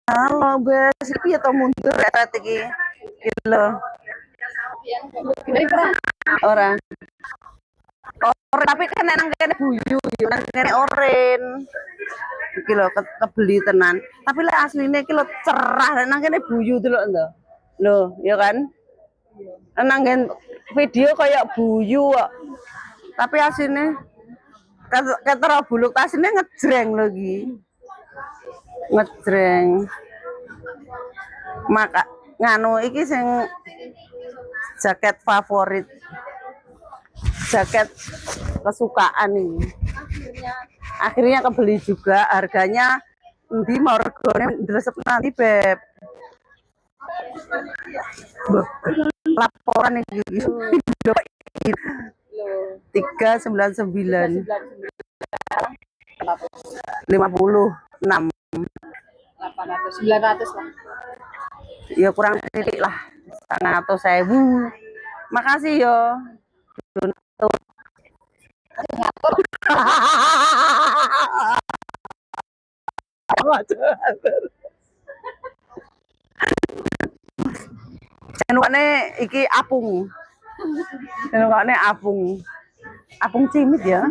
Halo, Bes, piye to mundur etet iki? Iki lho. Ora. Ora, tapi kan nang kene guyu, yo nang kene oren. Iki lho kebeli tenan. Tapi lek asline iki lho cerah, lek nang kene buyu delok lho. Lho, ya kan? Nang video kayak buyu kok. Tapi asline ketara buluk asline ngejreng lho iki. Ngejreng. Maka nganu iki sing jaket favorit, jaket kesukaan ini. Akhirnya kebeli juga, harganya di margone dresep nanti beb. Laporan ini 399 56 900 lah. ya kurang titik lah 100.000. Makasih yo donatur. Jenengane iki apung. Jenengane apung. Apung cimit ya.